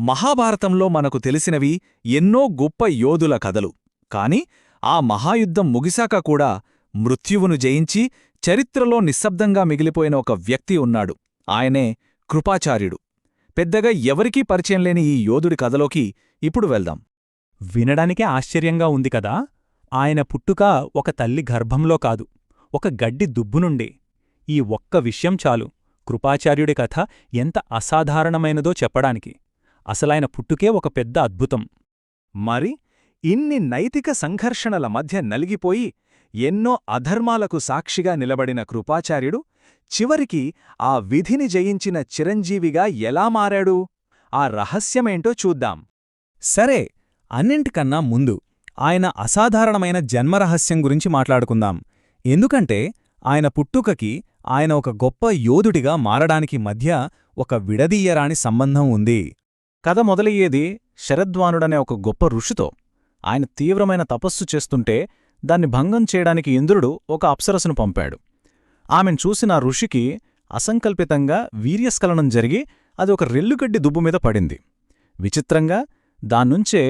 మహాభారతంలో మనకు తెలిసినవి ఎన్నో గొప్ప యోధుల కథలు. కాని ఆ మహాయుద్ధం ముగిశాక కూడా మృత్యువును జయించి చరిత్రలో నిశ్శబ్దంగా మిగిలిపోయిన ఒక వ్యక్తి ఉన్నాడు. ఆయనే కృపాచార్యుడు. పెద్దగా ఎవరికీ పరిచయం లేని ఈ యోధుడి కథలోకి ఇప్పుడు వెళ్దాం. వినడానికే ఆశ్చర్యంగా ఉంది కదా. ఆయన పుట్టుక ఒక తల్లి గర్భంలో కాదు, ఒక గడ్డి దుబ్బునుండే. ఈ ఒక్క విషయం చాలు కృపాచార్యుడి కథ ఎంత అసాధారణమైనదో చెప్పడానికి. అసలాయన పుట్టుకే ఒక పెద్ద అద్భుతం. మరి ఇన్ని నైతిక సంఘర్షణల మధ్య నలిగిపోయి ఎన్నో అధర్మాలకు సాక్షిగా నిలబడిన కృపాచార్యుడు చివరికి ఆ విధిని జయించిన చిరంజీవిగా ఎలా మారాడు? ఆ రహస్యమేంటో చూద్దాం. సరే, అన్నింటికన్నా ముందు ఆయన అసాధారణమైన జన్మరహస్యం గురించి మాట్లాడుకుందాం. ఎందుకంటే ఆయన పుట్టుకకి, ఆయన ఒక గొప్ప యోధుడిగా మారడానికి మధ్య ఒక విడదీయరాని సంబంధం ఉంది. కథ మొదలయ్యేది శరద్వానుడనే ఒక గొప్ప ఋషితో. ఆయన తీవ్రమైన తపస్సు చేస్తుంటే దాన్ని భంగం చేయడానికి ఇంద్రుడు ఒక అప్సరసును పంపాడు. ఆమెను చూసిన ఋషికి అసంకల్పితంగా వీర్యస్ఖలనం జరిగి అది ఒక రెల్లుగడ్డి దుబ్బుమీద పడింది. విచిత్రంగా దాన్నుంచే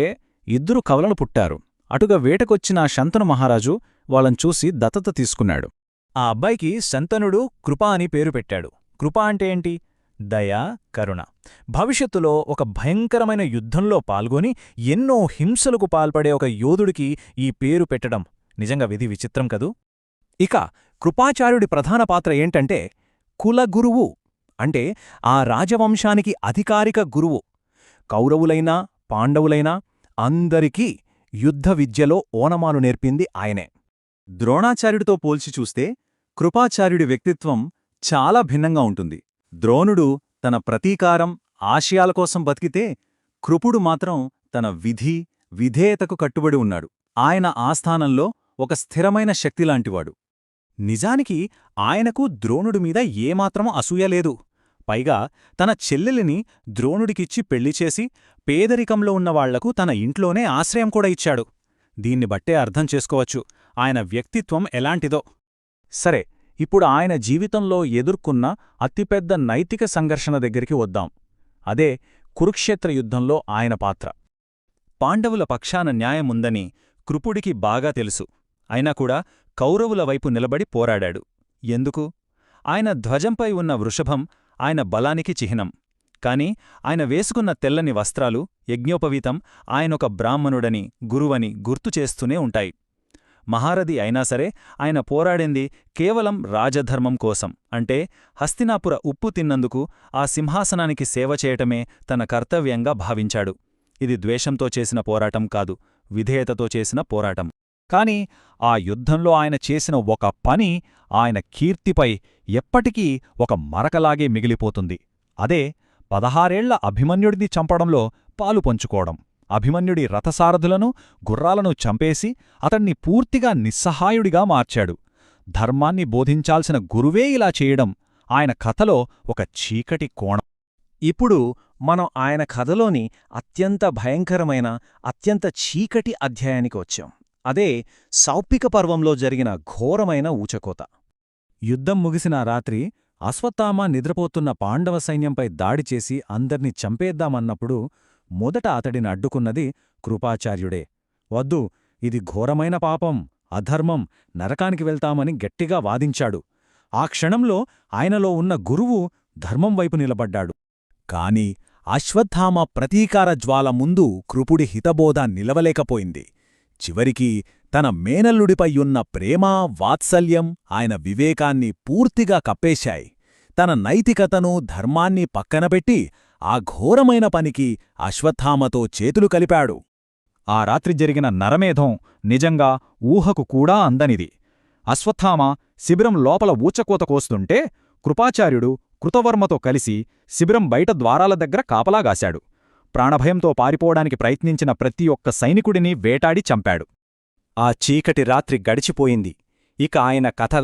ఇద్దరు కవలలు పుట్టారు. అటుగా వేటకొచ్చిన శంతను మహారాజు వాళ్ళని చూసి దత్తత తీసుకున్నాడు. ఆ అబ్బాయికి శంతనుడు కృప అని పేరు పెట్టాడు. కృప అంటే ఏంటి? దయ, కరుణ. భవిష్యత్తులో ఒక భయంకరమైన యుద్ధంలో పాల్గొని ఎన్నో హింసలకు పాల్పడే ఒక యోధుడికి ఈ పేరు పెట్టడం నిజంగా విధి విచిత్రం కదూ. ఇక కృపాచార్యుడి ప్రధాన పాత్ర ఏంటంటే కులగురువు. అంటే ఆ రాజవంశానికి అధికారిక గురువు. కౌరవులైనా పాండవులైనా అందరికీ యుద్ధ విద్యలో ఓనమాలు నేర్పింది ఆయనే. ద్రోణాచార్యుడితో పోల్చి చూస్తే కృపాచార్యుడి వ్యక్తిత్వం చాలా భిన్నంగా ఉంటుంది. ద్రోణుడు తన ప్రతీకారం, ఆశయాల కోసం బతికితే కృపుడు మాత్రం తన విధి, విధేయతకు కట్టుబడి ఉన్నాడు. ఆయన ఆస్థానంలో ఒక స్థిరమైన శక్తిలాంటివాడు. నిజానికి ఆయనకు ద్రోణుడి మీద ఏమాత్రం అసూయలేదు. పైగా తన చెల్లెలిని ద్రోణుడికిచ్చి పెళ్లిచేసి పేదరికంలో ఉన్నవాళ్లకు తన ఇంట్లోనే ఆశ్రయం కూడా ఇచ్చాడు. దీన్ని బట్టే అర్థం చేసుకోవచ్చు ఆయన వ్యక్తిత్వం ఎలాంటిదో. సరే, ఇప్పుడు ఆయన జీవితంలో ఎదుర్కొన్న అతిపెద్ద నైతిక సంఘర్షణ దగ్గరికి వద్దాం. అదే కురుక్షేత్ర యుద్ధంలో ఆయన పాత్ర. పాండవుల పక్షాన న్యాయముందని కృపుడికి బాగా తెలుసు. అయినాకూడా కౌరవుల వైపు నిలబడి పోరాడాడు. ఎందుకు? ఆయన ధ్వజంపై ఉన్న వృషభం ఆయన బలానికి చిహ్నం. కాని ఆయన వేసుకున్న తెల్లని వస్త్రాలు, యజ్ఞోపవీతం ఆయనొక బ్రాహ్మణుడని, గురువని గుర్తుచేస్తూనే ఉంటాయి. మహారథి అయినా సరే ఆయన పోరాడింది కేవలం రాజధర్మం కోసం. అంటే హస్తినాపుర ఉప్పు తిన్నందుకు ఆ సింహాసనానికి సేవ చేయటమే తన కర్తవ్యంగా భావించాడు. ఇది ద్వేషంతో చేసిన పోరాటం కాదు, విధేయతతో చేసిన పోరాటం. కాని ఆ యుద్ధంలో ఆయన చేసిన ఒక పని ఆయన కీర్తిపై ఎప్పటికీ ఒక మరకలాగే మిగిలిపోతుంది. అదే 16 ఏళ్ల అభిమన్యుడిని చంపడంలో పాలు పంచుకోవడం. అభిమన్యుడి రథసారథులను, గుర్రాలను చంపేసి అతణ్ణి పూర్తిగా నిస్సహాయుడిగా మార్చాడు. ధర్మాన్ని బోధించాల్సిన గురువే ఇలా చేయడం ఆయన కథలో ఒక చీకటి కోణం. ఇప్పుడు మనం ఆయన కథలోని అత్యంత భయంకరమైన, అత్యంత చీకటి అధ్యాయానికి వచ్చాం. అదే సౌప్పిక పర్వంలో జరిగిన ఘోరమైన ఊచకోత. యుద్ధం ముగిసిన రాత్రి అశ్వత్థామ నిద్రపోతున్న పాండవ సైన్యంపై దాడిచేసి అందర్నీ చంపేద్దామన్నప్పుడు మొదట అతడిని అడ్డుకున్నది కృపాచార్యుడే. వద్దు, ఇది ఘోరమైన పాపం, అధర్మం, నరకానికి వెళ్తామని గట్టిగా వాదించాడు. ఆ క్షణంలో ఆయనలో ఉన్న గురువు ధర్మం వైపు నిలబడ్డాడు. కాని అశ్వత్థామ ప్రతీకార జ్వాల ముందు కృపుడి హితబోధ నిలవలేకపోయింది. చివరికి తన మేనల్లుడిపై ఉన్న ప్రేమ, వాత్సల్యం ఆయన వివేకాన్ని పూర్తిగా కప్పేశాయి. తన నైతికతను, ధర్మాన్ని పక్కనపెట్టి ఆ ఘోరమైన పనికి అశ్వత్థామతో చేతులు కలిపాడు. ఆ రాత్రి జరిగిన నరమేధం నిజంగా ఊహకు కూడా అందనిది. అశ్వత్థామ శిబిరం లోపల ఊచకోత కోస్తుంటే కృపాచార్యుడు కృతవర్మతో కలిసి శిబిరం బయట ద్వారాల దగ్గర కాపలాగాశాడు. ప్రాణభయంతో పారిపోవడానికి ప్రయత్నించిన ప్రతి ఒక్క సైనికుడిని వేటాడి చంపాడు. ఆ చీకటి రాత్రి గడిచిపోయింది. ఇక ఆయన కథ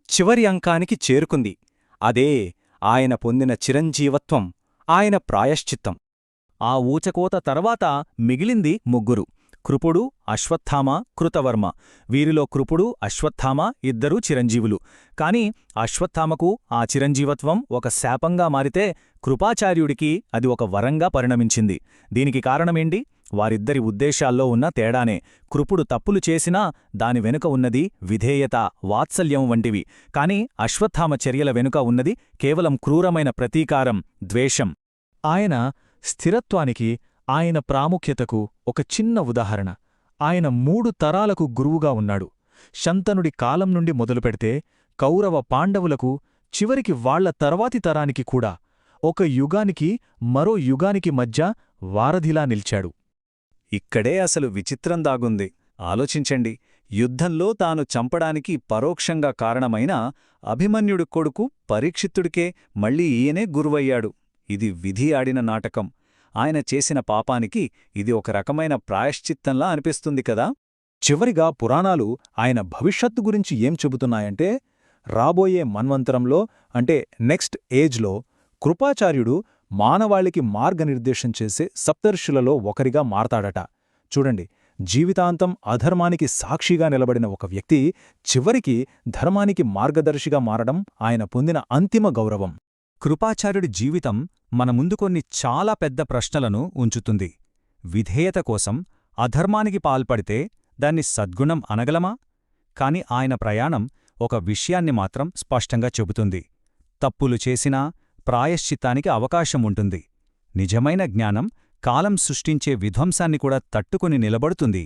చివరి అంకానికి చేరుకుంది. అదే ఆయన పొందిన చిరంజీవత్వం, ఆయన ప్రాయశ్చిత్తం. ఆ ఊచకోత తర్వాత మిగిలింది ముగ్గురు: కృపుడు, అశ్వత్థామ, కృతవర్మ. వీరిలో కృపుడు, అశ్వత్థామ ఇద్దరూ చిరంజీవులు. కాని అశ్వత్థామకు ఆ చిరంజీవత్వం ఒక శాపంగా మారితే కృపాచార్యుడికి అది ఒక వరంగా పరిణమించింది. దీనికి కారణమేంటి? వారిద్దరి ఉద్దేశాల్లో ఉన్న తేడానే. కృపుడు తప్పులు చేసినా దాని వెనుక ఉన్నది విధేయత, వాత్సల్యం వంటివి. కాని అశ్వత్థామ చర్యల వెనుక ఉన్నది కేవలం క్రూరమైన ప్రతీకారం, ద్వేషం. ఆయన స్థిరత్వానికి, ఆయన ప్రాముఖ్యతకు ఒక చిన్న ఉదాహరణ. ఆయన 3 తరాలకు గురువుగా ఉన్నాడు. శంతనుడి కాలం నుండి మొదలుపెడితే కౌరవ పాండవులకు, చివరికి వాళ్ల తర్వాతి తరానికి కూడా ఒక యుగానికి మరో యుగానికి మధ్య వారధిలా నిల్చాడు. ఇక్కడే అసలు విచిత్రం దాగుంది. ఆలోచించండి. యుద్ధంలో తాను చంపడానికి పరోక్షంగా కారణమైన అభిమన్యుడి కొడుకు పరీక్షిత్తుడికే మళ్ళీ ఈయనే గురువయ్యాడు. ఇది విధి ఆడిన నాటకం. ఆయన చేసిన పాపానికి ఇది ఒక రకమైన ప్రాయశ్చిత్తంలా అనిపిస్తుంది కదా. చివరిగా పురాణాలు ఆయన భవిష్యత్తు గురించి ఏం చెబుతున్నాయంటే, రాబోయే మన్వంతరంలో అంటే నెక్స్ట్ ఏజ్లో కృపాచార్యుడు మానవాళికి మార్గనిర్దేశం చేసే సప్తర్షులలో ఒకరిగా మారతాడట. చూడండి, జీవితాంతం అధర్మానికి సాక్షిగా నిలబడిన ఒక వ్యక్తి చివరికి ధర్మానికి మార్గదర్శిగా మారడం ఆయన పొందిన అంతిమ గౌరవం. కృపాచార్యుడి జీవితం మన ముందు కొన్ని చాలా పెద్ద ప్రశ్నలను ఉంచుతుంది. విధేయత కోసం అధర్మానికి పాల్పడితే దాన్ని సద్గుణం అనగలమా? కాని ఆయన ప్రయాణం ఒక విషయాన్ని మాత్రం స్పష్టంగా చెబుతుంది. తప్పులు చేసినా ప్రాయశ్చిత్తానికి అవకాశం ఉంటుంది. నిజమైన జ్ఞానం కాలం సృష్టించే విధ్వంసాన్ని కూడా తట్టుకుని నిలబడుతుంది.